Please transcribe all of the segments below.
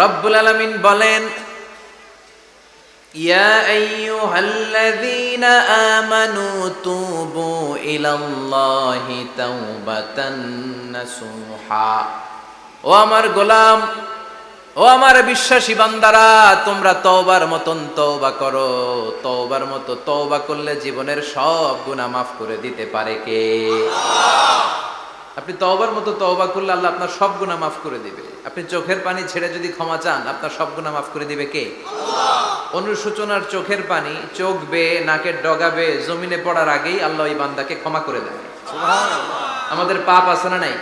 রব্বুল আলামিন বলেন, ইয়া আইয়ুহাল্লাযীনা আমানু তুবু ইলাল্লাহি তাওবাতান নাসুহা। ও আমার গোলাম, ও আমার বিশ্বাসী বান্দারা, তোমরা তওবার মতন তওবা করো। তওবার মতো তওবা করলে জীবনের সব গুনাহ মাফ করে দিতে পারে কে? আপনি তওবার মতো তওবা করলে আল্লাহ আপনার সব গুনাহ মাফ করে দিবে। আপনি চোখের পানি ছেড়ে যদি ক্ষমা চান, আপনার সব গুনাহ মাফ করে দিবে কে? অনুশোচনার চোখের পানি চোখ বেয়ে নাকের ডগা বেয়ে জমিনে পড়ার আগেই আল্লাহ ওই বান্দাকে ক্ষমা করে দেয়। আমাদের পাপ আছে না নাই?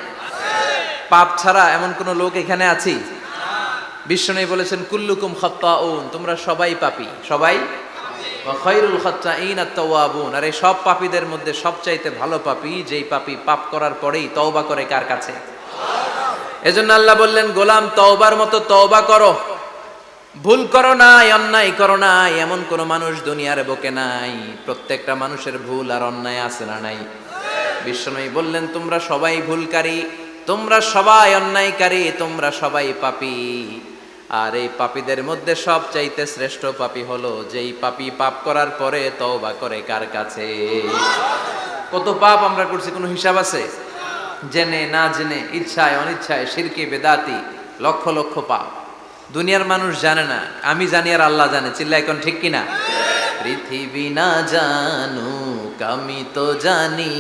পাপ ছাড়া এমন কোন লোক এখানে আছি? বিশ্বনবী বলেছেন, কুল্লুকুম খাত্তাউন, তোমরা সবাই পাপী, সবাই। ওয়া খায়রুল খাত্তাইন আত-তাওয়াবুন, আর এই সব পাপীদের মধ্যে সবচাইতে ভালো পাপী যেই পাপী পাপ করার পরেই তওবা করে কার কাছে? এজন্য আল্লাহ বললেন, গোলাম তওবার মতো তওবা করো। ভুল করো নাই, অন্যায় করো নাই, এমন কোন মানুষ দুনিয়ার বুকে নাই। প্রত্যেকটা মানুষের ভুল আর অন্যায় আছে না নাই? বিশ্বনবী বললেন, তোমরা সবাই ভুলকারী, তোমরা সবাই অন্যায়কারী, তোমরা সবাই পাপী। আর এই পাপীদের মধ্যে সবচাইতে শ্রেষ্ঠ পাপী হলো যেই পাপী পাপ করার পরে তওবা করে কার কাছে? কত পাপ আমরা করছি, কোনো হিসাব আছে? জেনে না জেনে, ইচ্ছায় অনিচ্ছায়, শিরকে বেদাতি, লক্ষ লক্ষ পাপ। দুনিয়ার মানুষ জানে না, আমি জানি আর আল্লাহ জানে। চিল্লা এখন ঠিক কিনা? পৃথিবী না জানুক আমি তো জানি,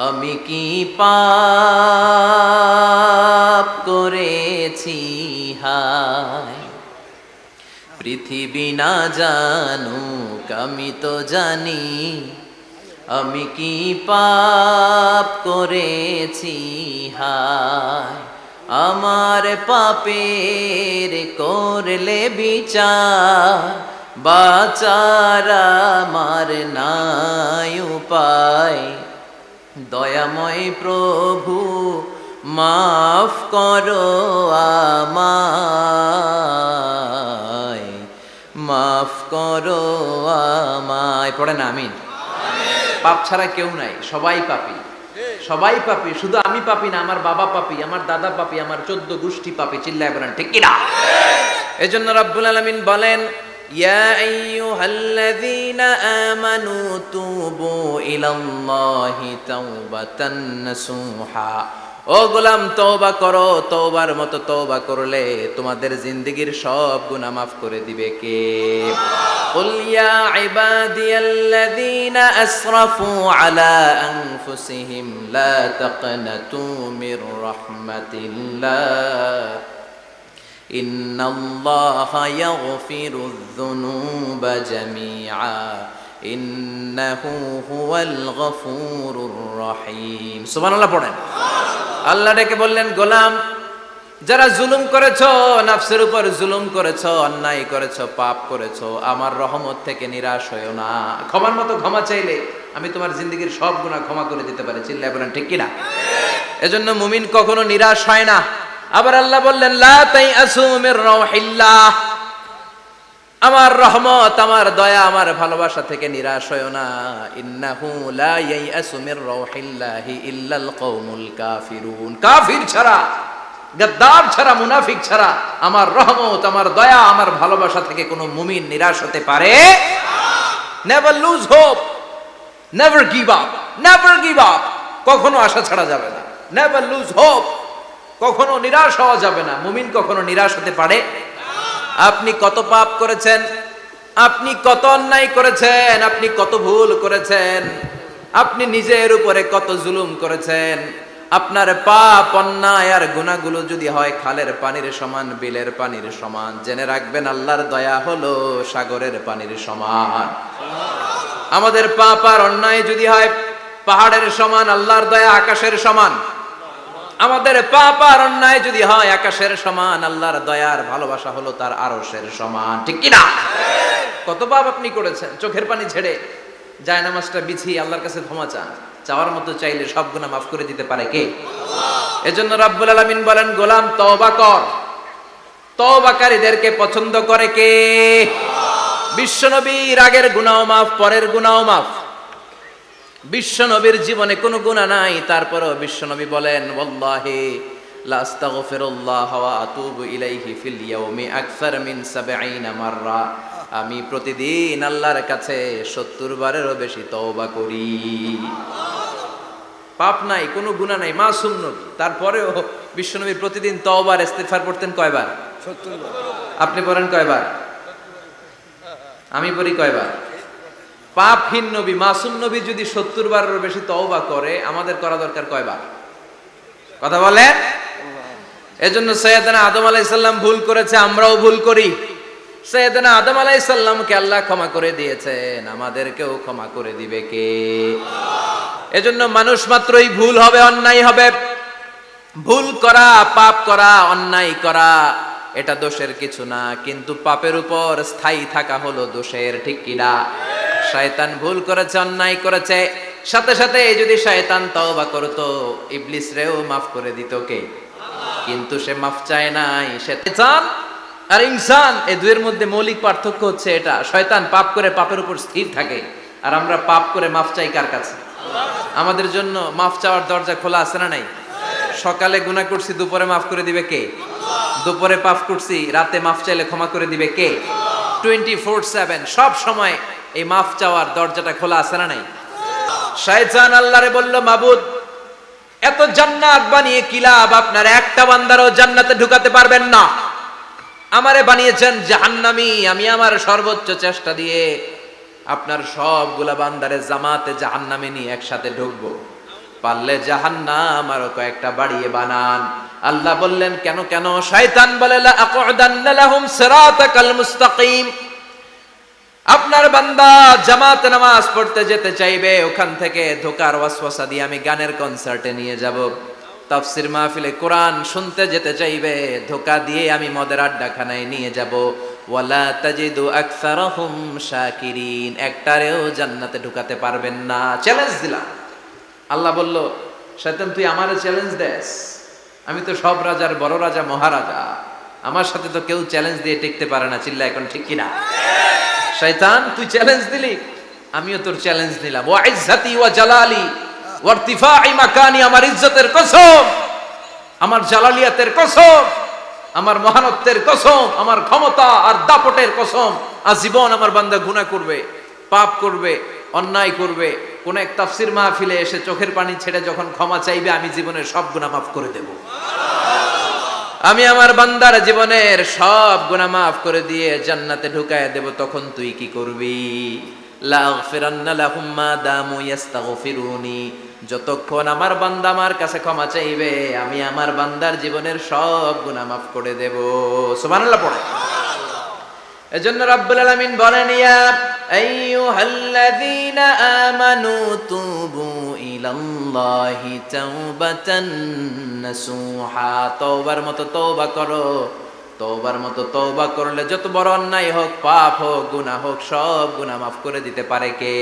আমি কি পাপ করেছি হায়। পৃথিবী না জানুক আমি তো জানি, আমি কি পাপ করেছি হায়। আমার পাপের করলে বিচার, বাঁচার আমার নাই উপায়। দয়াময় প্রভু মাফ করো আমায়, মাফ করো আমায়। পড়ে না আমিন? পাপ ছাড়া কেউ নাই, সবাই পাপী, সবাই পাপী। শুধু আমি পাপী না, আমার বাবা পাপী, আমার দাদা পাপী, আমার 14 গোষ্ঠী পাপী। চিল্লায় বলেন ঠিক কিনা? এজন্য রব্বুল আলামিন বলেন, ইয়া আইয়ুহাল্লাযীনা আমানু তুবু ইলাল্লাহি তাওবাতান নাসুহা। ও গোলাম তওবা করো, তওবার মতো তওবা করলে তোমাদের জিন্দেগীর সব গুনাহ মাফ করে দিবে কে? কুল ইয়া ইবাদিয়াল্লাযীনা আসরাফু আলা আনফুসিহিম লা তাকনাতু মির রাহমাতিল্লাহ ইন্নাল্লাহা ইয়াগফিরুয যুনুবা জামিআ ইন্নাহু হুয়াল গফুরুর রহিম। সুবহানাল্লাহ পড়েন। আল্লাহ ডেকে বললেন, গোলাম যারা জুলুম করেছো, নফসের উপর জুলুম করেছো, অন্যায় করেছো, পাপ করেছো, আমার রহমত থেকে নিরাশ হয়ো না। ক্ষমার মতো ক্ষমা চাইলে আমি তোমার জিন্দেগীর সব গুনাহ ক্ষমা করে দিতে পারি। চিল্লায় বলেন ঠিক কিনা? এজন্য মুমিন কখনো নিরাশ হয় না। আবার আল্লাহ বললেন, লা তাইআসু মির রাউহিল্লাহ, আমার রহমত, আমার দয়া, আমার ভালোবাসা থেকে নিরাশ হয়ো না। ইন্নাহু লা ইয়াইআসু মির রাউহিল্লাহি ইল্লাল কওমুল কাফিরুন, কাফির ছাড়া, গাদ্দার ছাড়া, মুনাফিক ছাড়া আমার রহমত, আমার দয়া, আমার ভালোবাসা থেকে কোনো মুমিন নিরাশ হতে পারে না। Never lose hope, never give up, never give up, কখনো আশা ছাড়া যাবে না। নেভার লুজ হোপ, কখনো নিরাশ হওয়া যাবে না। মুমিন কখনো নিরাশ হতে পারে। আপনি কত পাপ করেছেন, আপনি কত অন্যায় করেছেন, আপনি কত ভুল করেছেন, আপনি নিজের উপরে কত জুলুম করেছেন। আপনার পাপ, অন্যায় আর গুনাহগুলো যদি হয় খালের পানির সমান, বিলের পানির সমান, জেনে রাখবেন আল্লাহর দয়া হলো সাগরের পানির সমান। আমাদের পাপ আর অন্যায় যদি হয় পাহাড়ের সমান, আল্লাহর দয়া আকাশের সমান। আমাদের পাপ আর অন্যায় যদি হয় আকাশের সমান, আল্লাহর দয়ার ভালোবাসা হলো তার আরশের সমান। ঠিক কিনা? কত পাপ আপনি করেছেন, চোখের পানি ছেড়ে জায়নামাজটা বিছিয়ে আল্লাহর কাছে ক্ষমা চান। চাওয়ার মতো চাইলে সব গুনাহ মাফ করে দিতে পারে কে? এজন্য রব্বুল আলামিন বলেন, গোলাম তওবা কর। তওবাকারীদেরকে পছন্দ করে কে? বিশ্বনবীর আগের গুনাহ মাফ, পরের গুনাহ মাফ। বিশ্বনবীর জীবনে কোনো গুনাহ নাই, তারপরও বিশ্বনবী বলেন, ওয়াল্লাহি লা আস্তাগফিরুল্লাহ ওয়া আতুবু ইলাইহি ফিল ইয়াউমি আকসার মিন 70 মাররা, আমি প্রতিদিন আল্লাহর কাছে 70 বারেরও বেশি তওবা করি। পাপ নাই, কোনো গুনাহ নাই, মাসুম নবী, তারপরেও বিশ্বনবী প্রতিদিন তওবার ইস্তিগফার পড়তেন কয়বার? 70 বার। আপনি পড়েন কয়বার? আমি পড়ি কয়বার? পাপহীন নবী, মাসুম নবী যদি 70 বারেরও বেশি তওবা করে, আমাদের করা দরকার কয়বার? কথা বলেন। এজন্য সৈয়দনা আদম আলাইহিস সালাম ভুল করেছে, আমরাও ভুল করি। সৈয়দনা আদম আলাইহিস সালামকে আল্লাহ ক্ষমা করে দিয়েছেন, আমাদেরকেও ক্ষমা করে দিবে কে? এজন্য মানুষ মাত্রই ভুল হবে, অন্যায় হবে। ভুল করা, পাপ করা, অন্যায় করা এটা দোষের কিছু না, কিন্তু পাপের উপর স্থায়ী থাকা হলো দোষের, ঠিক কিনা? শয়তান ভুল করেছে, অন্যায় করেছে, সাথে সাথে যদি শয়তান তওবা করতো, ইবলিস রেও মাফ করে দিত কে? কিন্তু সে মাফ চায় নাই। শয়তান আর ইনসান, এই দুইয়ের মধ্যে মৌলিক পার্থক্য হচ্ছে এটা। শয়তান পাপ করে পাপের উপর স্থির থাকে, আর আমরা পাপ করে মাফ চাই কার কাছে? আমাদের জন্য মাফ চাওয়ার দরজা খোলা আছে না নাই? সকালে গুনাহ করছি, দুপুরে মাফ করে দিবে কে? দুপুরে পাপ করছি, রাতে মাফ চাইলে ক্ষমা করে দিবে কে? 24/7 সব সময় এই মাফ চাওয়ার দরজাটা খোলা আছে না নাই? শয়তান আল্লাহরে বলল, মাবুদ, এত জান্নাত বানিয়ে কি লাভ? আপনার একটা বান্দারও জান্নাতে ঢুকাতে পারবেন না। আমারে বানিয়েছেন জাহান্নামী, আমি আমার সর্বোচ্চ চেষ্টা দিয়ে আপনার সবগুলা বান্দারে জামাতে জাহান্নামে নিয়ে একসাথে ঢুকবো, পারলে জাহান্নাম আরো কয়েকটা বাড়িয়ে বানান। আল্লাহ বললেন, কেন কেন? শয়তান বলে, লা আকুদান্না লাহুম সিরাতাকাল মুস্তাকিম। আপনার বান্দা জামাতে নামাজ পড়তে যেতে চাইবে, ওখান থেকে ধোকার ওয়াসওয়াসা দিয়ে আমি গানের কনসার্টে নিয়ে যাব। তাফসীর মাহফিলে কোরআন শুনতে যেতে চাইবে, ধোকা দিয়ে আমি মদের আড্ডাখানায় নিয়ে যাব। ওয়ালা তাজিদু আকসারাহুম শাকিরিন, একটারেও জান্নাতে ঢুকাতে পারবেন না। চ্যালেঞ্জ দিলাম। আল্লাহ বলল, শয়তান তুই আমারে চ্যালেঞ্জ দেস? আমি তো সব রাজার বড় রাজা, মহারাজা, আমার সাথে তো কেউ চ্যালেঞ্জ দিয়ে টিকতে পারে না। চিল্লা এখন ঠিক কিনা? শয়তান তুই চ্যালেঞ্জ দিলি, আমিও তোর চ্যালেঞ্জ দিলাম। ওয়া ইজ্জতি ওয়া জালালি ওয়া ইরতিফাই মাকানি, আমার ইজ্জতের কসম, আমার জালালিয়াতের কসম, আমার মহানত্বের কসম, আমার ক্ষমতা আর দাপটের কসম, আজীবন আমার বান্দা গুনাহ করবে, পাপ করবে, অন্যায় করবে, কোন এক তাফসীর মাহফিলে এসে চোখের পানি ছেড়ে যখন ক্ষমা চাইবে, আমি জীবনের সব গুনাহ মাফ করে দেব। আমি আমার বান্দার জীবনের সব গুনাহ মাফ করে দিয়ে জান্নাতে ঢুকায় দেব। তখন তুই কি করবি? লা আগফিরান্না লাহুম মা দামু ইস্তাগফিরুনি, যতক্ষণ আমার বান্দা আমার কাছে ক্ষমা চাইবে, আমি আমার বান্দার জীবনের সব গুনাহ মাফ করে দেব। সুবহানাল্লাহ পড়ে। এজন্য রাব্বুল আলামিন বলেন, ইয়া আইয়ুহাল্লাযীনা আমানু তুবু ইলাল্লাহি তাওবাতান নাসুহা, তওবার মতো তওবা করো। তওবার মতো তওবা করলে যত বড় অন্যায় হোক, পাপ হোক, গুনাহ হোক, সব গুনাহ মাফ করে দিতে পারে কে?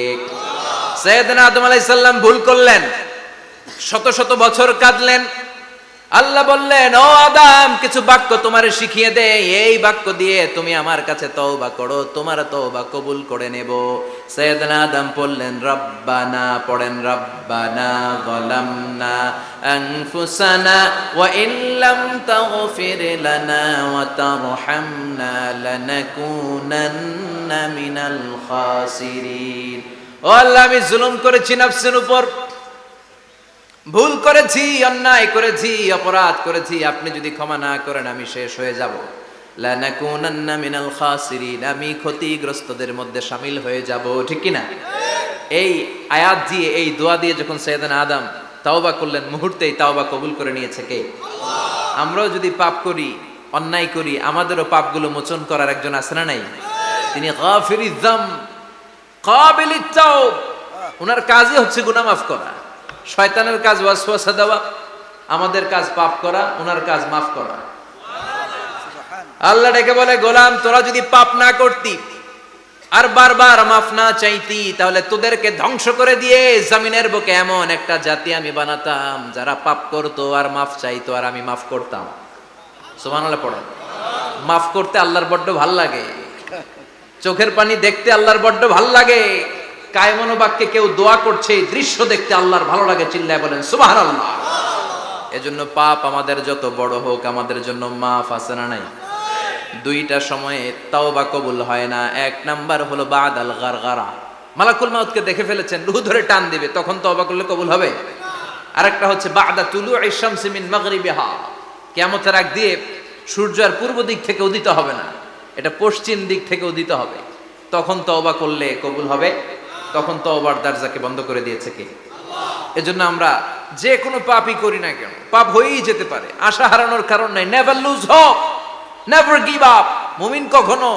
সাইয়েদনা আদম আলাইহিস সালাম ভুল করলেন, শত শত বছর কাঁদলেন। আল্লাহ বললেন, ও আদম, কিছু বাক্য তোমারে শিখিয়ে দে, এই বাক্য দিয়ে তুমি আমার কাছে তওবা করো, তোমার তওবা কবুল করে নেব। সাইয়েদনা আদম বললেন, রব্বানা, পড়েন, রব্বানা যালামনা আনফুসানা ওয়া ইল্লাম তাগফির লানা ওয়া তারহামনা লানাকুনান্না মিনাল খাসিরিন। ও আল্লাহ, আমি জুলুম করেছি নফসের উপর, ভুল করেছি, অন্যায় করেছি, অপরাধ করেছি, আপনি যদি ক্ষমা না করেন আমি শেষ হয়ে যাব। লানাকুনান্না মিনাল খাসিরিন, আমি ক্ষতিগ্রস্তদের মধ্যে শামিল হয়ে যাব, ঠিক কি না? এই আয়াত দিয়ে, এই দোয়া দিয়ে যখন সাইয়েদনা আদম তাওবা করলেন, মুহূর্তেই তাওবা কবুল করে নিয়েছে কে? আমরাও যদি পাপ করি, অন্যায় করি, আমাদেরও পাপগুলো মোচন করার একজন আছে না নাই? তিনি গাফিরিয যাম কাবিলিত তাওব, ওনার কাজই হচ্ছে গুনাহ মাফ করা। শয়তানের কাজ ওয়াসওয়াসা দেওয়া, আমাদের কাজ পাপ করা, ওনার কাজ মাফ করা। আল্লাহ ডেকে বলে, গোলাম, তোরা যদি পাপ না করতি আর বারবার মাফ না চাইতি, তাহলে তোদেরকে ধ্বংস করে দিয়ে জমিনের বুকে এমন একটা জাতি আমি বানাতাম যারা পাপ করতো আর মাফ চাইতো, আর আমি মাফ করতাম। সুবহানাল্লাহ পড়েন। মাফ করতে আল্লাহর বড্ড ভাল লাগে, চোখের পানি দেখতে আল্লাহর বড্ড ভাল লাগে, কায়মনো বাক্যে কেউ দোয়া করছে এই দৃশ্য দেখতে আল্লাহর ভালো লাগে। চিল্লায় বলেন সুবহানাল্লাহ। এজন্য পাপ আমাদের যত বড় হোক আমাদের জন্য মাফ আছে না নাই? দুইটা সময়ে তাওবা কবুল হয় না। এক নাম্বার হলো বাদাল গারগারা, মালাকুল মাউতকে দেখে ফেলেছেন, রূহ ধরে টান দিবে, তখন তওবা করলে কবুল হবে। আরেকটা হচ্ছে বাদা তুলুই শামসি মিন মাগরিবিহা, কিয়ামতের আগ দিয়ে সূর্য আর পূর্ব দিক থেকে উদিত হবে না, এটা পশ্চিম দিক থেকে উদিত হবে, তখন তওবা করলে কবুল হবে। তখন তওবার দরজাকে বন্ধ করে দিয়েছে কে? এজন্য আমরা যে কোনো পাপই করি না কেন, পাপ হয়েই যেতে পারে, আশা হারানোর কারণ নাই। Never lose hope, never give up. মুমিন কখনো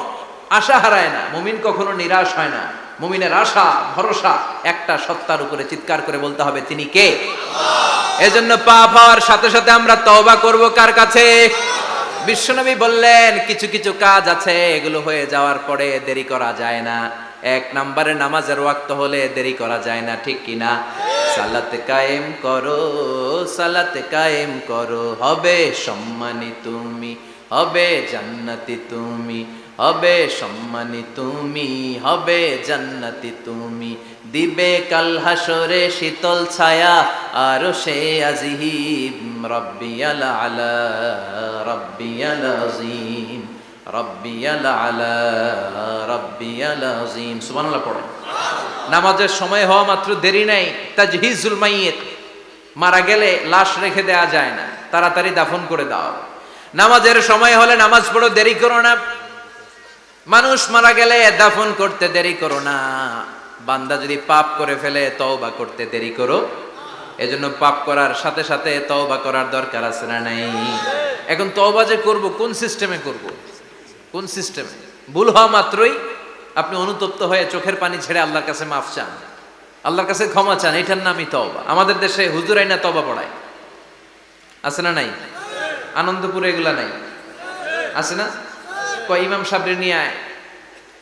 আশা হারায় না, মুমিন কখনো নিরাশ হয় না। মুমিনের আশা ভরসা একটা সত্তার উপরে, চিৎকার করে বলতে হবে তিনি কে? এজন্য পাপ হওয়ার সাথে সাথে আমরা তওবা করব কার কাছে? বিশ্বনবী বললেন কিছু কিছু কাজ আছে এগুলো হয়ে যাওয়ার পরে দেরি করা যায় না। এক নম্বরে নামাজের ওয়াক্ত হলে দেরি করা যায় না, ঠিক কিনা? সালাত কায়েম করো, সালাত কায়েম করো, হবে সম্মানী তুমি, হবে জান্নাতি তুমি, হবে সম্মানী তুমি, হবে জান্নাতি তুমি, দিবে কাল হাসরে শীতল ছায়া আরশে আজিম, রব্বিয়াল আলা রব্বিয়াল আযীম, রব্বিয়াল আলা রব্বিয়াল আযীম। সুবহানাল্লাহ পড়েন। নামাজের সময় হওয়া মাত্র দেরি নাই। তাজহিজুল মাইয়িত, মারা গেলে লাশ রেখে দেয়া যায় না, তাড়াতাড়ি দাফন করে দাও। নামাজের সময় হলে নামাজ পড়ো, দেরি করো না। মানুষ মারা গেলে দাফন করতে দেরি করো না। বান্দা যদি পাপ করে ফেলে তওবা করতে দেরি করো। এজন্য পাপ করার সাথে সাথে তওবা করার দরকার আছে না নাই? এখন তওবা যে করব কোন সিস্টেমে করব? কোন সিস্টেমে? ভুল হওয়া মাত্রই আপনি অনুতপ্ত হয়ে চোখের পানি ছেড়ে আল্লাহর কাছে মাফ চান, আল্লাহর কাছে ক্ষমা চান, এটার নামই তওবা। আমাদের দেশে হুজুরাই না তওবা পড়ায়, আছে না নাই? আনন্দপুরে এগুলা নাই, আছে না? কয় ইমাম সাহেবরে নিয়ে আয়,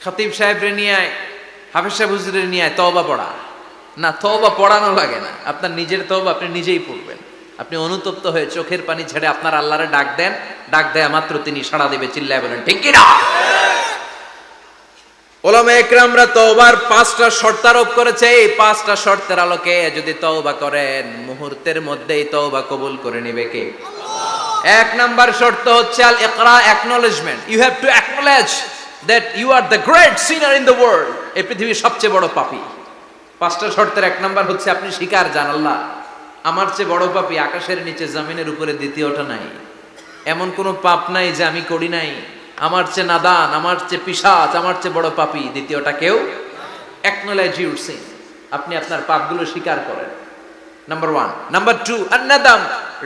খতিব সাহেবরে নিয়ে আয়, হাফেজ সাহেব হুজুরের নিয়ে আয়, তওবা পড়া। না, তওবা পড়ানো লাগে না, আপনার নিজের তওবা আপনি নিজেই পড়বেন। আপনি অনুতপ্ত হয়ে চোখের পানি ছেড়ে আপনার আল্লাহরে ডাক দেন, ডাক দেয়া মাত্র তিনি সাড়া দিবে, চিল্লায় বলেন ঠিক কি না? ওলামা একরামরা তওবার 5টা শর্ত আরোপ করেছে। এই 5টা শর্তের আলোকে যদি তওবা করেন মুহূর্তের মধ্যেই তওবা কবুল করে নেবে কে? এক নাম্বার শর্ত হচ্ছে আল ইকরা, acknowledgement. You have to acknowledge that you are the great sinner in the world. এই পৃথিবীর সবচেয়ে বড় পাপী। 5টা শর্তের এক নাম্বার হচ্ছে আপনি স্বীকার জান, আল্লাহ আমার চেয়ে বড় পাপী আকাশের নিচে জমিনের উপরে দ্বিতীয়টা নাই। এমন কোনো পাপ নাই যে আমি করি নাই। আমার চেয়ে নাদান, আমার চেয়ে পিশাচ, আমার চেয়ে বড় পাপী দ্বিতীয়টা কেউ। অ্যাকনলেজ ইউর সিন, আপনি আপনার পাপগুলো স্বীকার করেন। Number 1. Number 2, an-nadam,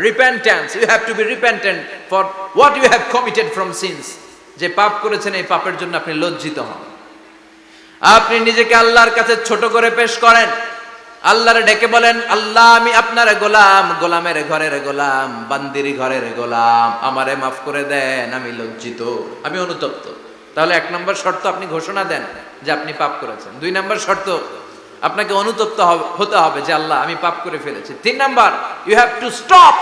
repentance. You have to be repentant for what you have committed from sins. যে পাপ করেছেন এই পাপের জন্য আপনি লজ্জিত হন। আপনি নিজেকে আল্লাহর কাছে ছোট করে পেশ করেন, আল্লাহরে ডেকে বলেন, আল্লাহ আমি আপনার গোলাম, গোলামের ঘরের গোলাম, বান্দির ঘরের গোলাম, আমারে মাফ করে দেন, আমি লজ্জিত, আমি অনুতপ্ত। তাহলে 1 নম্বর শর্ত আপনি ঘোষণা দেন যে আপনি পাপ করেছেন। 2 নম্বর শর্ত আপনাকে অনুতপ্ত হতে হবে যে আল্লাহ আমি পাপ করে ফেলেছি। 3 number, you have to stop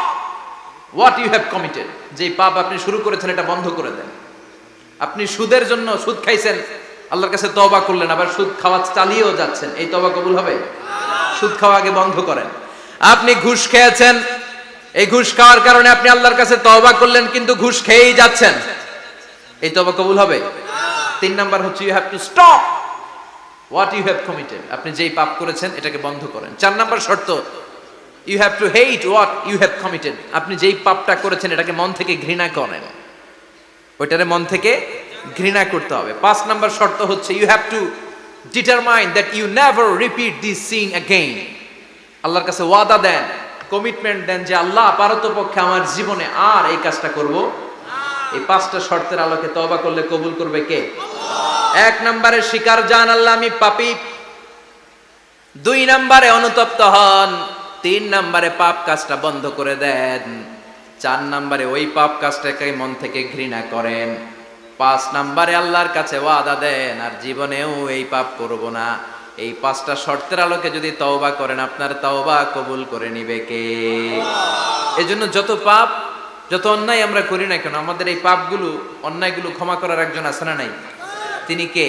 what you have committed. যে পাপ আপনি শুরু করেছেন এটা বন্ধ করে দেন। আপনি সুদের জন্য সুদ খাইছেন, আল্লাহর কাছে তওবা করলেন, আবার সুদ খাওয়া চালিয়েও যাচ্ছেন, এই তওবা কবুল হবে? সুদ খাওয়া আগে বন্ধ করেন। আপনি ঘুষ খেয়েছেন, এই ঘুষ খাওয়ার কারণে আপনি আল্লাহর কাছে তওবা করলেন কিন্তু ঘুষ খেয়েই যাচ্ছেন, এই তওবা কবুল হবে? 3 নাম্বার হচ্ছে you have to stop what you have committed. আপনি যেই পাপ করেছেন এটাকে বন্ধ করেন। 4 নাম্বার শর্ত, you have to hate what you have committed. আপনি যেই পাপটা করেছেন এটাকে মন থেকে ঘৃণা করেন, ওইটারে মন থেকে ঘৃণা করতে হবে। 5 নাম্বার শর্ত হচ্ছে you have to determine that you never repeat this sin again. আল্লাহর কাছে ওয়াদা দেন, কমিটমেন্ট দেন যে আল্লাহ পারতপক্ষে আমার জীবনে আর এই কাজটা করব। এই 5টা শর্তের আলোকে তওবা করলে কবুল করবে কে? 1 নম্বরে স্বীকার জান আল্লাহ আমি পাপী। 2 নম্বরে অনুতপ্ত হন। 3 নম্বরে পাপ কাজটা বন্ধ করে দেন। 4 নম্বরে ওই পাপ কাজটাকে মন থেকে ঘৃণা করেন। 5 নম্বরে আল্লাহর কাছে ওয়াদা দেন আর জীবনেও এই পাপ করব না। এই 5টা শর্তের আলোকে যদি তওবা করেন আপনার তওবা কবুল করে নিবে কে? এজন্য যত পাপ যত অন্যায় আমরা করি না কেন আমাদের এই পাপগুলো অন্যায়গুলো ক্ষমা করার একজন আছে না নাই? তিনি কে?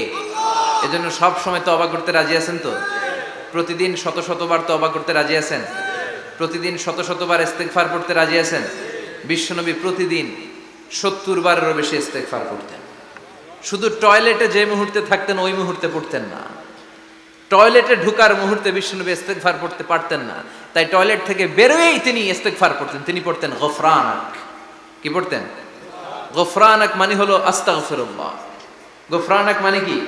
এজন্য সব সময় তওবা করতে রাজি আছেন তো? প্রতিদিন শত শতবার তওবা করতে রাজি আছেন? প্রতিদিন শত শতবার ইস্তেগফার পড়তে রাজি আছেন? বিশ্বনবী প্রতিদিন 70 বারেরও বেশি ইস্তেগফার পড়তেন। শুধু টয়লেটে যে মুহূর্তে থাকতেন ওই মুহূর্তে পড়তেন না, টয়লেটে ঢুকার মুহূর্তে বিশ্বনবী ইস্তেগফার পড়তে পারতেন না, তাই টয়লেট থেকে বেরোয়েই তিনি ইস্তেগফার পড়তেন। তিনি পড়তেন গফরানাক। কি পড়তেন? গফরানাক মানে হলো আস্তাগফিরুল্লাহ। গফরানাক মানে কি?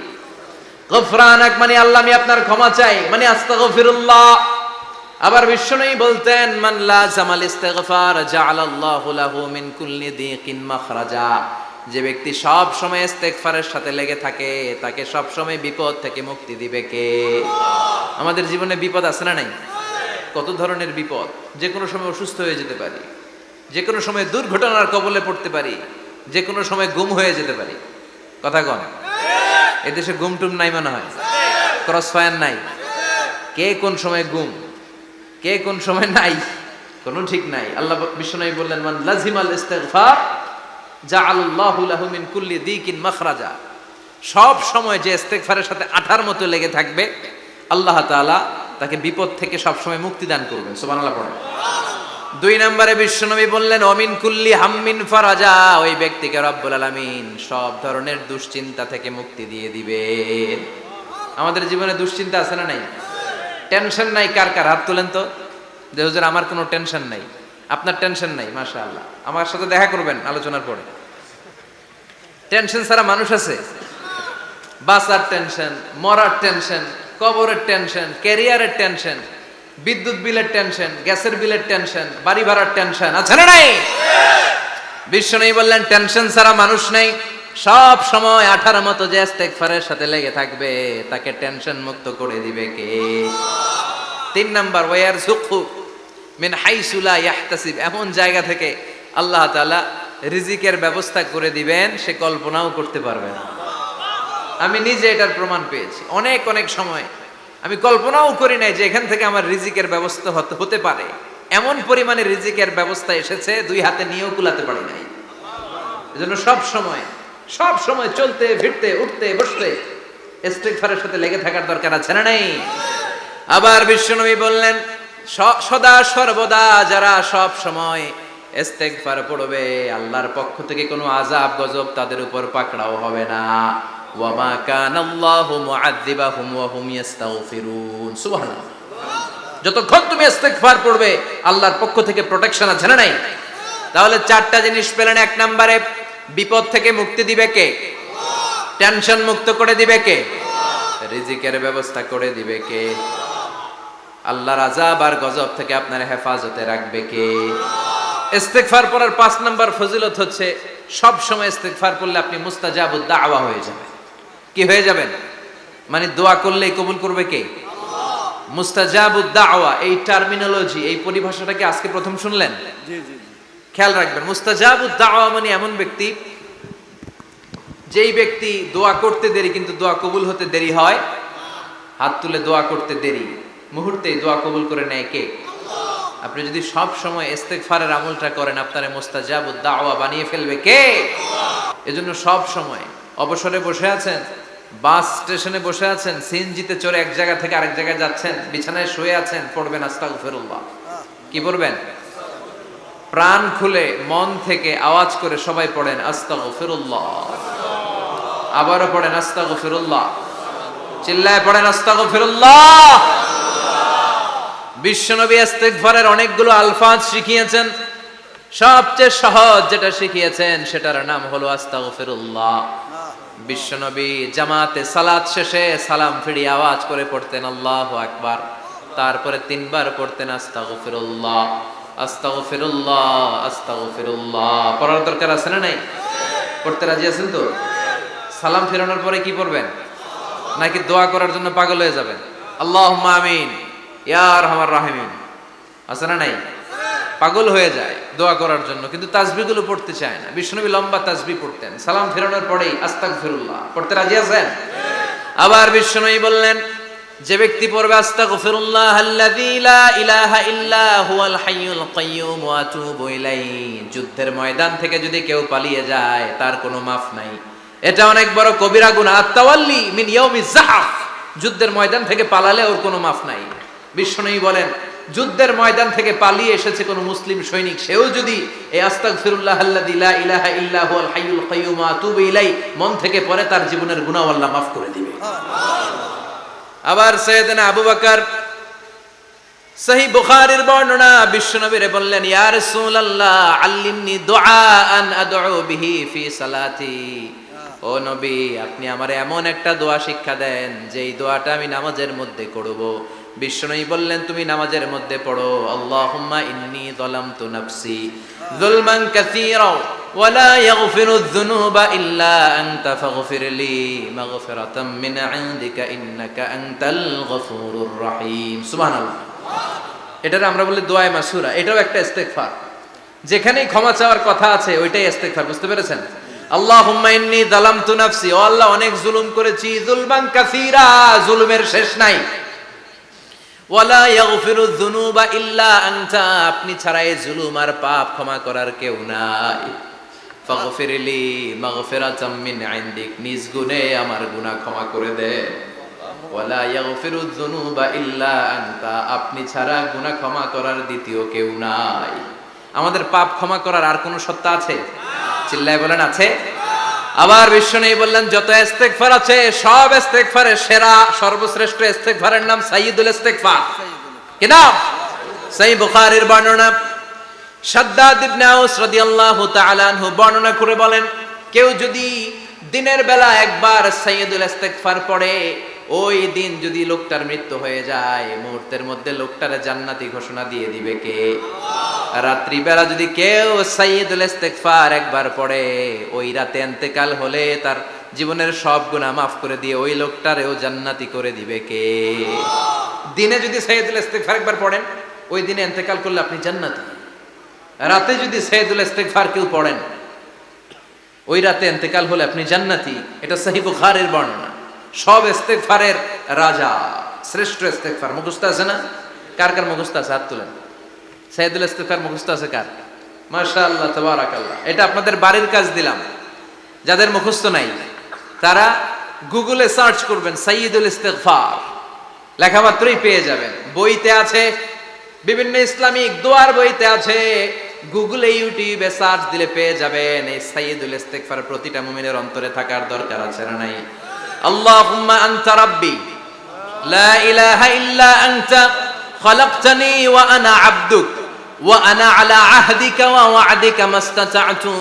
গফরানাক মানে আল্লাহ আমি আপনার ক্ষমা চাই, মানে আস্তাগফিরুল্লাহ। আবার বিশ্বনবী বলতেন মান লাযামাল ইস্তিগফার জাআলাল্লাহু লাহু মিন কুল্লি দিকিন মাখরাজা। যে ব্যক্তি সব সময় ইস্তেগফারের সাথে লেগে থাকে তাকে সব সময় বিপদ থেকে মুক্তি দিবে কে? আমাদের জীবনে বিপদ আছে না নাই? কত ধরনের বিপদ। যে কোনো সময় অসুস্থ হয়ে যেতে পারি, যে কোনো সময় দুর্ঘটনার কবলে পড়তে পারি, যে কোনো সময় গুম হয়ে যেতে পারি। কথা কন, এদেশে গুম টুম নাই মনে হয়, ক্রস ফায়ার নাই। কে কোন সময় গুম, কে কোন সময় নাই, কোনো ঠিক নাই। আল্লাহ বিশ্বনবী বললেন মান লাজিমাল ইস্তিগফার জাআলাল্লাহু লাহু মিন কুল্লি দিকিন মাখরাজা। সব সময় যে ইস্তেগফারের সাথে আঠার মতো লেগে থাকবে আল্লাহ তাআলা তাকে বিপদ থেকে সব সময় মুক্তি দান করবেন। সুবহানাল্লাহ পড়েন। 2 নম্বরে বিশ্বনবী বললেন অমিন কুল্লি হাম্মিন ফারাজা। ওই ব্যক্তিকে রব্বুল আলামিন সব ধরনের দুশ্চিন্তা থেকে মুক্তি দিয়ে দিবেন। আমাদের জীবনে দুশ্চিন্তা আছে না নাই? টেনশন নাই কার কার? হাত তোলেন তো, যে হুজুর আমার কোনো টেনশন নাই। আপনার টেনশন নাই, মাশাআল্লাহ। আমার সাথে দেখা করবেন আলোচনার পরে। টেনশন ছাড়া মানুষ আছে? বাঁচার টেনশন, মরার টেনশন, কবরের টেনশন, ক্যারিয়ারের টেনশন, বিদ্যুৎ বিলের টেনশন, গ্যাসের বিলের টেনশন, বাড়ি ভাড়ার টেনশন আছে না নাই? বিশ্বনবী বললেন টেনশন ছাড়া মানুষ নেই। সব সময় আঠার মতো যে ইস্তেগফারের সাথে লেগে থাকবে তাকে টেনশন মুক্ত করে দিবে কে? 3 নাম্বার ওয়ারযুকহু মিন হাইসু লা ইয়াহতাসিব। এমন জায়গা থেকে আল্লাহ তাআলা রিজিকের ব্যবস্থা করে দিবেন সে কল্পনাও করতে পারবে না। আমি নিজে এটার প্রমাণ পেয়েছি। অনেক অনেক সময় আমি কল্পনাও করি নাই যে এখান থেকে আমার রিজিকের ব্যবস্থা হতে পারে। এমন পরিমাণে রিজিকের ব্যবস্থা এসেছে 2 হাতে নিয়েও কুলাতে পারি নাই। এজন্য সব সময় চলতে ফিরতে উঠতে বসতে ইস্তেগফারের সাথে লেগে থাকার দরকার আছে না নাই? আবার বিশ্বনবী বললেন সদা সর্বদা যারা সব সময় ইস্তেগফার পড়বে আল্লাহর পক্ষ থেকে কোনো আযাব গজব তাদের উপর পাকড়াও হবে না। ওয়া মা কানাল্লাহু মুআযযিবাহুম ওয়া হুম ইস্তাগফিরুন। সুবহানাল্লাহ। যতক্ষণ তুমি ইস্তেগফার পড়বে আল্লাহর পক্ষ থেকে প্রোটেকশন আছে না নাই? তাহলে 4টা জিনিস পেলেন। 1 নম্বরে বিপদ থেকে মুক্তি দিবে কে? টেনশন মুক্ত করে দিবে কে? রিজিকের ব্যবস্থা করে দিবে কে? আল্লাহর আযাব আর গজব থেকে আপনার হেফাজতে রাখবে কে? ইস্তেগফার পড়ার 5 নাম্বার ফজিলত হচ্ছে সব সময় ইস্তেগফার পড়লে আপনি মুস্তাজাবুদ দাওয়া হয়ে যাবেন। কি হয়ে যাবেন? মানে দোয়া করলেই কবুল করবে কে? মুস্তাজাবুদ দাওয়া। এই টার্মিনোলজি, এই পরিভাষাটা কি আজকে প্রথম শুনলেন? জি জি। খেয়াল রাখবেন, মুস্তাজাবুদ দাওয়া মানে এমন ব্যক্তি যেই ব্যক্তি দোয়া করতে দেরি কিন্তু দোয়া কবুল হতে দেরি হয়। হাত তুলে দোয়া করতে দেরি, মুহূর্তেই দোয়া কবুল করে নেয় কে? আপনি যদি সব সময় ইস্তেগফারের আমলটা করেন আপনারে মুস্তাজাবুদ দাওয়া বানিয়ে ফেলবে কে? এজন্য সব সময় অবসরে বসে আছেন, বাস স্টেশনে বসে আছেন, সিএনজিতে চড়ে এক জায়গা থেকে আরেক জায়গায় যাচ্ছেন, বিছানায় শুয়ে আছেন, পড়বেন আস্তাগফিরুল্লাহ। কি পড়বেন? প্রাণ খুলে মন থেকে আওয়াজ করে সবাই পড়েন আস্তাগফিরুল্লাহ। আবারও পড়েন আস্তাগফিরুল্লাহ। চিল্লায় পড়েন আস্তাগফিরুল্লাহ। বিশ্বনবী ইস্তেগফারের অনেকগুলো আলফাজ শিখিয়েছেন। সবচেয়ে সহজ যেটা শিখিয়েছেন সেটার নাম হলো আস্তাগফিরুল্লাহ। বিশ্বনবী জামাতে সালাত শেষে সালাম ফিরিয়ে আওয়াজ করে পড়তেন আল্লাহু আকবার। তারপরে 3 বার পড়তেন আস্তাগফিরুল্লাহ, আস্তাগফিরুল্লাহ, আস্তাগফিরুল্লাহ। পড়ার দরকার আছে না নাই? পড়তে রাজি আছেন তো? সালাম ফেরানোর পরে কি পড়বেন? নাকি দোয়া করার জন্য পাগল হয়ে যাবেন? আল্লাহুম্মা আমিন ইয়া আরহামার রাহিমিন আছে না নাই? পাগল হয়ে যায় দোয়া করার জন্য, কিন্তু তাসবিহগুলো পড়তে চায় না। বিশ্বনবী লম্বা তাসবিহ পড়তেন। সালাম ফেরানোর পরেই আস্তাগফিরুল্লাহ পড়তে রাজি আছেন? আবার বিশ্বনবী বললেন যে ব্যক্তি পড়বে আস্তাগফিরুল্লাহ আল্লাযী লা ইলাহা ইল্লা হুয়াল হাইয়ুল কাইয়্যুম ওয়া আতুবু ইলাইহি, যুদ্ধের ময়দান থেকে যদি কেউ পালিয়ে যায় তার কোনো মাফ নাই। এটা অনেক বড় কবিরা গুনাহ। আত-তাওয়াল্লি মিন ইয়াউমিজ যাহফ, যুদ্ধের ময়দান থেকে পালালে ওর কোনো মাফ নাই। বিশ্বনবী বলেন যুদ্ধের ময়দান থেকে পালিয়ে এসেছে কোন মুসলিম সৈনিক, সেও যদি এই আস্তাগফিরুল্লাহ আল্লাযী লা ইলাহা ইল্লা হুয়াল হাইয়ুল কাইয়্যুম ওয়া আতুবু ইলাই মন থেকে পড়ে, তার জীবনের গুনাহ আল্লাহ মাফ করে দিবে। আবার সাইয়েদনা আবু বকর, সহিহ বুখারীর বর্ণনা, বিশ্বনবীরে বললেন, ইয়া রাসূলুল্লাহ আল্লিমনি দুআআন আদউ বিহি ফি সালাতি। ও নবী, আপনি আমারে এমন একটা দোয়া শিক্ষা দেন যেই দোয়াটা আমি নামাজের মধ্যে করব। বিশ্বনবী বললেন, তুমি নামাজের মধ্যে পড়ো, আল্লাহুম্মা ইন্নী যালামতু নাফসি যুলমান কাসীরা ওয়া লা ইয়াগফিরুয যুনুবা ইল্লা আনতা ফাগফিরলি মাগফিরাতাম মিন ইনদিকা ইন্নাকা আনতাল গফুরুর রহিম। সুবহানাল্লাহ। এটার আমরা বলি দোয়া মাসুরা, এটাও একটা ইস্তেগফার। যেখানেই ক্ষমা চাওয়ার কথা আছে ওইটাই ইস্তেগফার। বুঝতে পেরেছেন? আল্লাহুম্মা ইন্নী যালামতু নাফসি, ও আল্লাহ অনেক জুলুম করেছি, যুলমান কাসীরা, জুলুমের শেষ নাই। ওয়ালা ইয়াগফিরুয যুনুবা ইল্লা আনতা, আপনি ছাড়া এই জুলুম আর পাপ ক্ষমা করার কেউ নাই। ফাগফিরলি মাগফিরাতাম মিন ইনদিক, নিজ গুণে আমার গুনাহ ক্ষমা করে দে। ওয়ালা ইয়াগফিরুয যুনুবা ইল্লা আনতা, আপনি ছাড়া গুনাহ ক্ষমা করার দ্বিতীয় কেউ নাই। আমাদের পাপ ক্ষমা করার আর কোনো সত্তা আছে? চিল্লায় বলেন আছে? আবার বিশ্বনবী বললেন, যত ইস্তেগফার আছে সব ইস্তেগফারের সেরা সর্বশ্রেষ্ঠ ইস্তেগফারের নাম সাইয়্যিদুল ইস্তেগফার। কি নাম? সহিহ বুখারীর বর্ণনা, শাদ্দাদ ইবনে আউস রাদিয়াল্লাহু তাআলা আনহু বর্ণনা করে বলেন, কেউ যদি দিনের বেলা একবার সাইয়্যিদুল ইস্তেগফার পড়ে, ওই দিন যদি লোকটার মৃত্যু হয়ে যায়, মুহূর্তের মধ্যে লোকটারে জান্নাতি ঘোষণা দিয়ে দিবে কে? রাত্রি বেলা যদি কেউ সাইয়্যিদুল ইস্তেগফার একবার পড়ে, ওই রাতে ইন্তেকাল হলে তার জীবনের সব গুনাহ মাফ করে দিয়ে ওই লোকটারেও জান্নাতি করে দিবে কে? দিনে যদি সাইয়্যিদুল ইস্তেগফার একবার পড়েন, ওই দিনে ইন্তেকাল করলে আপনি জান্নাতি। রাতে যদি সাইয়্যিদুল ইস্তেগফার কেউ পড়েন, ওই রাতে ইন্তেকাল হলে আপনি জান্নাতি। এটা সহিহ বুখারীর বর্ণনা। সব ইস্তেগফারের রাজা, শ্রেষ্ঠ ইস্তেগফার। মুখস্থ আছে না? কার কার মুখস্থ আছে? হাত তুলেন। সাইয়্যিদুল ইস্তেগফার মুখস্থ আছে কার? মাশাআল্লাহ, তাবারাকাল্লাহ। এটা আপনাদের বাড়ির কাজ দিলাম। যাদের মুখস্থ নাই তারা গুগলে সার্চ করবেন সাইয়্যিদুল ইস্তেগফার, লেখামাত্রই পেয়ে যাবেন। বইতে আছে, বিভিন্ন ইসলামিক দোয়ার বইতে আছে, গুগলে ইউটিউবে সার্চ দিলে পেয়ে যাবেন। এই সাইয়্যিদুল ইস্তেগফার প্রতিটা মুমিনের অন্তরে থাকার দরকার আছে না নাই? আল্লাহুম্মা আনতা রাব্বি লা ইলাহা ইল্লা আনতা খালাকতানি ওয়া আনা আবদুক ওয়া আনা আলা আহদিকা ওয়া ওয়া'দিকা মাস্তাতা'তু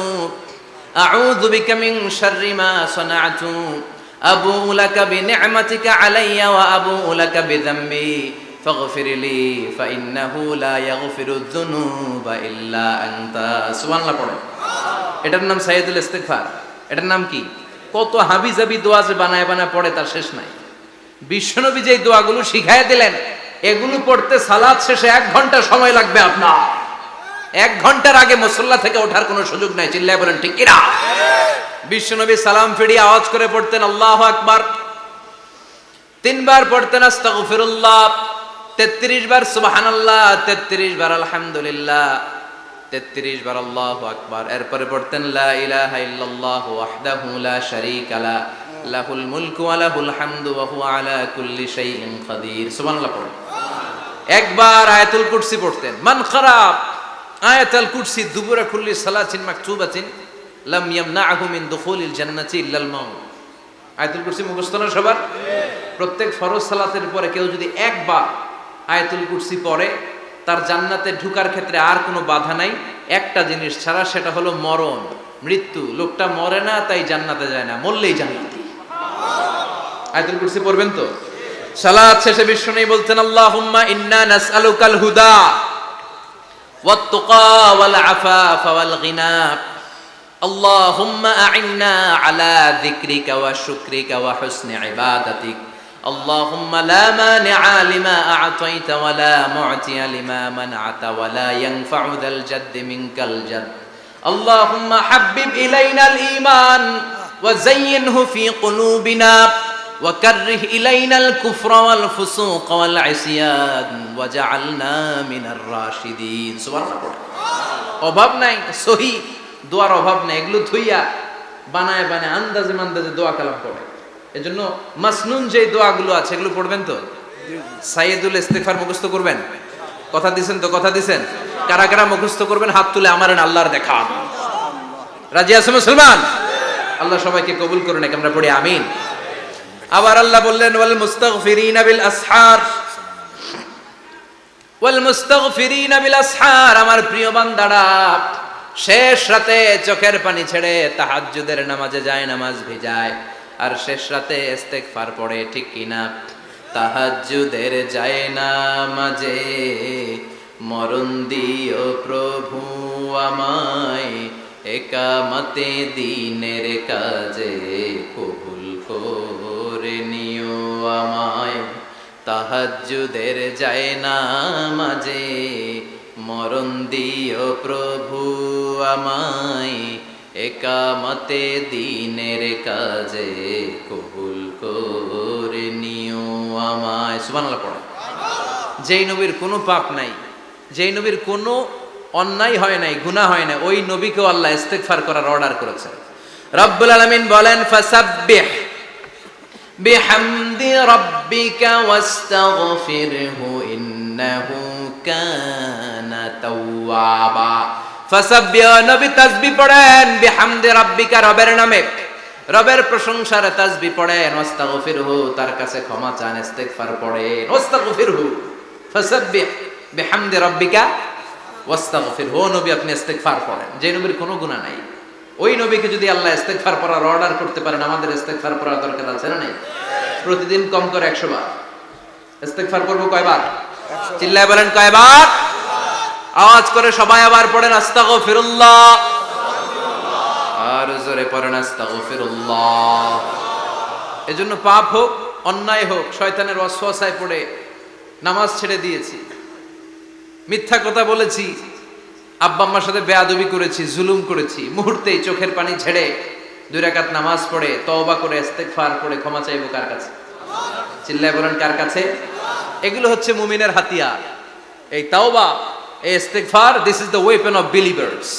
আউযু বিকা মিন শাররি মা সানা'তু আবুউ লাকা বিনি'মাতিকা আলাইয়া ওয়া আবুউ লাকা বিযামবি ফাগফিরলি ফাইন্নাহু লা ইয়াগফিরুয যুনুবা ইল্লা আনতা। সুবহানাল্লাহ পড়ে। এটার নাম সাইয়্যিদুল ইস্তেগফার। এটার নাম কি? কত হাবিজাবি দোয়া যে বানায় বানায় পড়ে তার শেষ নাই। বিশ্বনবী যে দোয়াগুলো শিখায় দিলেন, এগুলো পড়তে সালাত শেষে 1 ঘন্টা সময় লাগবে আপনার। 1 ঘন্টার আগে মুসল্লা থেকে ওঠার কোনো সুযোগ নাই। চিল্লায় বলেন ঠিক কিনা? বিশ্বনবী সালাম ফিরিয়ে আওয়াজ করে পড়তেন আল্লাহু আকবার, 3 বার পড়তেন আস্তাগফিরুল্লাহ, 33 বার সুবহানাল্লাহ, 33 বার আলহামদুলিল্লাহ, 33 বার আল্লাহু আকবার। এরপরে পড়তেন লা ইলাহা ইল্লাল্লাহু ওয়াহদাহু লা শারীকা লা লাহুল মুলকু ওয়া লাহুল হামদু ওয়া হুয়া আলা কুল্লি শাইইন কাদির। সুবহানাল্লাহ পড়েন। একবার আয়াতুল কুরসি পড়তেন। মান খারাপ আয়াতুল কুরসি দুবুরা কুল্লি সালাতিন মাকতুবাতিন লাম ইয়ামনাহু মিন দুখুলিল জান্নাতি ইল্লাল মাউত। আয়াতুল কুরসি মুখস্থ না সবার? প্রত্যেক ফরজ সালাতের পরে কেউ যদি একবার আয়াতুল কুরসি পড়ে, তার জান্নাতে ঢোকার ক্ষেত্রে আর কোনো বাধা নাই, একটা জিনিস ছাড়া, সেটা হলো মরণ, মৃত্যু। লোকটা মরে না তাই জান্নাতে যায় না, মরলেই জান্নাতি। আয়াতুল কুরসি পড়বেন তো? সালাত শেষে বিশ্বনবী বলতেন আল্লাহুম্মা ইন্না নাসআলুকাল হুদা ওয়াত তুকা ওয়াল আফাফা ওয়াল গিনা আল্লাহুম্মা আ'ইন্না আলা যিকরিকা ওয়া শুকরিকা ওয়া হুসনি ইবাদাতিক اللهم لا مانع لما أعطيت ولا معطي لما منعت ولا ينفع ذا الجد منك الجد اللهم حبب إلينا الإيمان وزينه في قلوبنا وكره إلينا الكفر والفسوق والعصيان وجعلنا من الراشدين سبحان الله অভাব নাই, সহি দোয়ার অভাব নাই। এগুলো থুইয়া বানায় বানায় আন্দাজে মান্দাজে দোয়া কালাম পড়ে। এজন্য মাসনুন যে দোয়াগুলো আছে এগুলো পড়বেন তো? সাইয়্যিদুল ইস্তেগফার মুখস্থ করবেন। কথা দিছেন তো, কথা দিছেন? কারা কারা মুখস্থ করবেন হাত তুলে আমার আল্লাহর দেখান। রাজি আছে মুসলমান? আল্লাহ সবাইকে কবুল করুন, আমরা পড়ি আমিন। আবার আল্লাহ বললেন ওয়াল মুস্তাগফিরিনা বিল আসহার, ওয়াল মুস্তাগফিরিনা বিল আসহার, আমার প্রিয় বান্দারা শেষ রাতে চোখের পানি ছেড়ে তাহাজ্জুদের নামাজে যায়, নামাজ ভিজায়, আর শেষ রাতে ইস্তেগফার পড়ে, ঠিক কিনা? তাহাজ্জুদের যায় নামাজে মরণ দিও প্রভু আমায়, একামতে দিনের কাজে কবুল করে নিও আমায়। তাহাজ্জুদের যায় নামাজে মরণ দিও প্রভু আমায়, একামতে দিনের কাজে কবুল করে নিও আমায়। সুবহানাল্লাহ পড়ে। যেই নবীর কোনো পাপ নাই, যেই নবীর কোনো অন্যায় হয় নাই, গুনাহ হয় না, ওই নবীকেও আল্লাহ ইস্তেগফার করার অর্ডার করেছেন। রব্বুল আলামিন বলেন ফাসাব্বিহ বিহামদি রাব্বিকা ওয়াস্তাগফিরহু ইন্নাহু কানা তাওয়াবা। ফাসাব্বিহ, নবী তাসবিহ পড়েন, বিহামদি রাব্বিকা, রবের নামে, রবের প্রশংসার তাসবিহ পড়েন, ওয়াস্তাগফিরহু, তার কাছে ক্ষমা চান, ইস্তেগফার পড়েন, ওয়াস্তাগফিরহু, ফাসাব্বিহ বিহামদি রাব্বিকা ওয়াস্তাগফিরহু। ও নবী আপনি ইস্তেগফার পড়েন। যে নবীর কোনো গুনাহ নাই, ওই নবীকে যদি আল্লাহ ইস্তেগফার পড়ার অর্ডার করতে পারেন, আমাদের ইস্তেগফার পড়ার দরকার আছে না নাই? প্রতিদিন কম করে 100 বার ইস্তেগফার করব। কয়বার? চিল্লায় বলেন কয়বার? আওয়াজ করে সবাই আবার পড়েন আস্তাগফিরুল্লাহ, আর জোরে পড়েন আস্তাগফিরুল্লাহ। এজন্য পাপ হোক, অন্যায় হোক, শয়তানের ওয়াসওয়াসায় পড়ে নামাজ ছেড়ে দিয়েছি, মিথ্যা কথা বলেছি, আব্বা আম্মার সাথে বেয়াদবি করেছি, জুলুম করেছি, মুহূর্তেই চোখের পানি ঝেড়ে 2 রাকাত নামাজ পড়ে তওবা করে ইস্তেগফার করে ক্ষমা চাইবো কার কাছে? চিল্লায় বলেন কার কাছে? এগুলো হচ্ছে মুমিনের হাতিয়ার। এই তওবা, এই ইস্তেগফার, this is the weapon of believers.